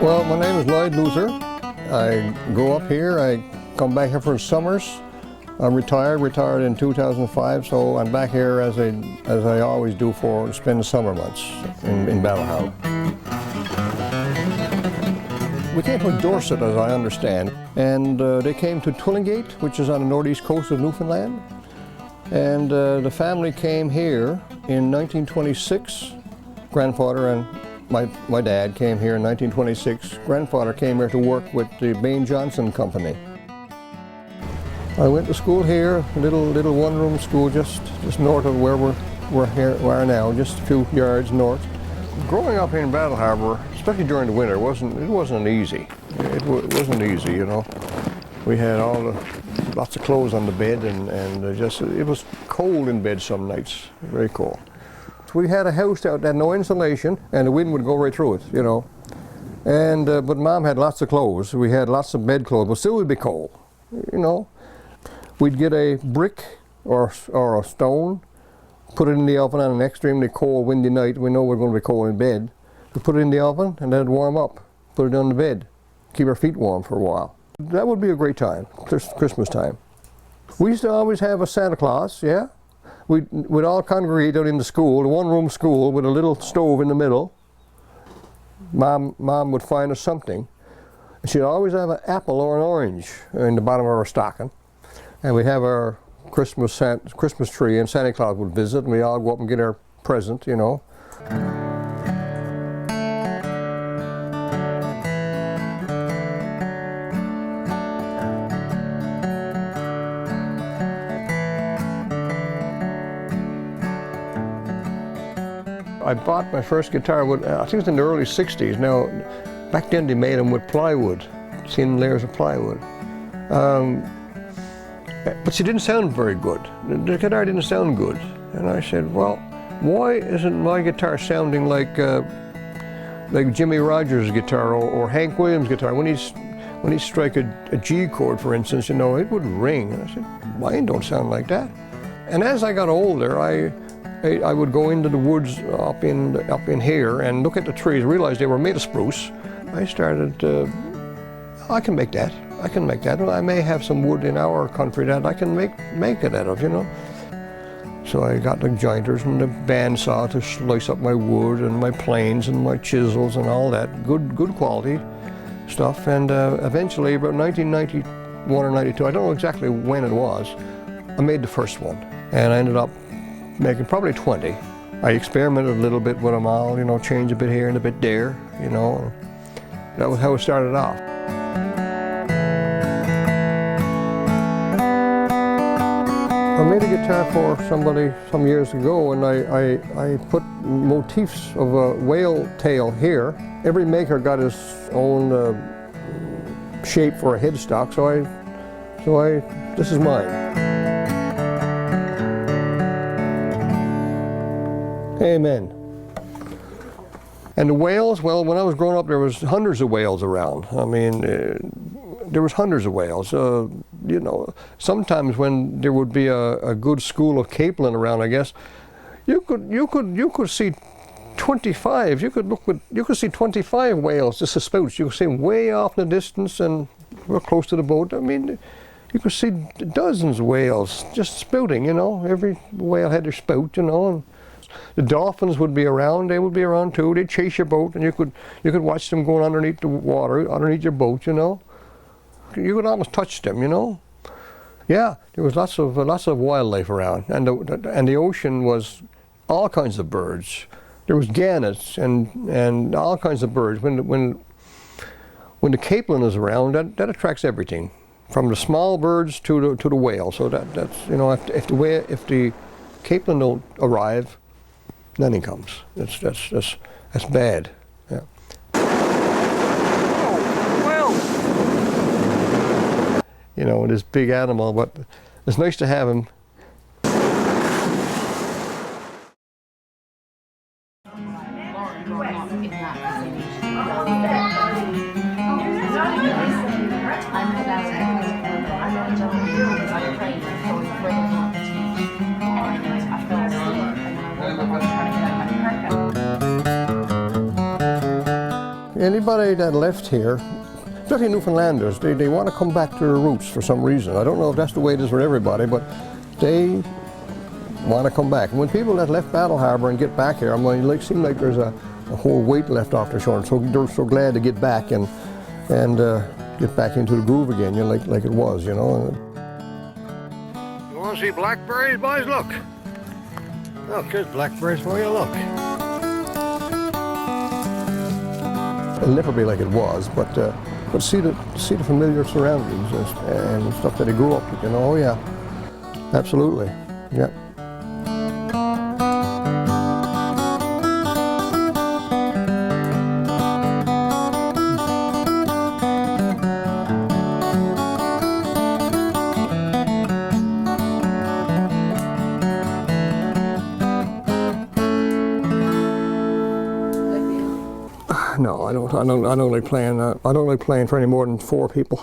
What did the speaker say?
Well, my name is Lloyd. I grew up here. I come back here for the summers. I'm retired in 2005, so I'm back here as I always do to spend the summer months in Battle Harbour. We came from Dorset, as I understand, and they came to Twillingate, which is on the northeast coast of Newfoundland. And the family came here in 1926. Grandfather and my dad came here in 1926. Grandfather came here to work with the Bain Johnson Company. I went to school here, a little one-room school just north of where we are now, just a few yards north. Growing up in Battle Harbour, especially during the winter, it wasn't easy. It wasn't easy, you know. We had lots of clothes on the bed, and it was cold in bed some nights, very cold. We had a house that had no insulation, and the wind would go right through it, you know. And but Mom had lots of clothes. We had lots of bed clothes, but still it would be cold, you know. We'd get a brick or a stone, put it in the oven on an extremely cold, windy night. We know we're going to be cold in bed. We put it in the oven, and then it'd warm up. Put it on the bed, keep our feet warm for a while. That would be a great time, Christmas time. We used to always have a Santa Claus, yeah. We'd all congregate out in the school, the one-room school with a little stove in the middle. Mom would find us something. She'd always have an apple or an orange in the bottom of our stocking. And we'd have our Christmas tree, and Santa Claus would visit, and we'd all go up and get our present, you know. I bought my first guitar, I think it was in the early 60s. Now, back then they made them with plywood, thin layers of plywood. But she didn't sound very good. The guitar didn't sound good. And I said, well, why isn't my guitar sounding like Jimmy Rogers' guitar or Hank Williams' guitar? When he strike a G chord, for instance, you know, it would ring. And I said, mine don't sound like that. And as I got older, I would go into the woods up in here and look at the trees, realize they were made of spruce. I started, I can make that. I can make that. I may have some wood in our country that I can make it out of, you know. So I got the jointers and the bandsaw to slice up my wood, and my planes and my chisels and all that good quality stuff. And eventually, about 1991 or 92, I don't know exactly when it was, I made the first one. And I ended up making probably 20. I experimented a little bit with them all, you know, change a bit here and a bit there, you know. That was how it started off. I made a guitar for somebody some years ago, and I put motifs of a whale tail here. Every maker got his own shape for a headstock, so this is mine. Amen. And the whales, well, when I was growing up, there was hundreds of whales around. I mean, there was hundreds of whales. You know, sometimes when there would be a good school of capelin around, I guess, you could see 25. You could see 25 whales, just as spouts. You could see them way off in the distance, and we're close to the boat. I mean, you could see dozens of whales just spouting. You know, every whale had their spout. You know, and the dolphins would be around. They would be around too. They'd chase your boat, and you could watch them going underneath the water, underneath your boat. You know. You could almost touch them, you know. Yeah, there was lots of wildlife around, and the ocean was all kinds of birds. There was gannets and all kinds of birds. When the capelin is around, that attracts everything, from the small birds to the whale. So that's, you know, if the capelin don't arrive, nothing comes. That's bad. Yeah. You know, this big animal, but it's nice to have him. not in that vicinity. I'm head out I'm not a general because I'm trained, so it's further along to teach. And I fell asleep and I woke up trying to get out of my parka. Anybody that left here, especially Newfoundlanders, they want to come back to their roots for some reason. I don't know if that's the way it is for everybody, but they want to come back. And when people that left Battle Harbour and get back here, I'm going to seem like there's a whole weight left off their shoulders. So they're so glad to get back and get back into the groove again, you know, like it was, you know. You want to see blackberries, boys? Look. Look, here's blackberries for you. Look. It'll never be like it was, but see the familiar surroundings and stuff that they grew up with, you know. Oh yeah, absolutely. Yeah. No, I don't like playing. I don't like playing for any more than 4 people.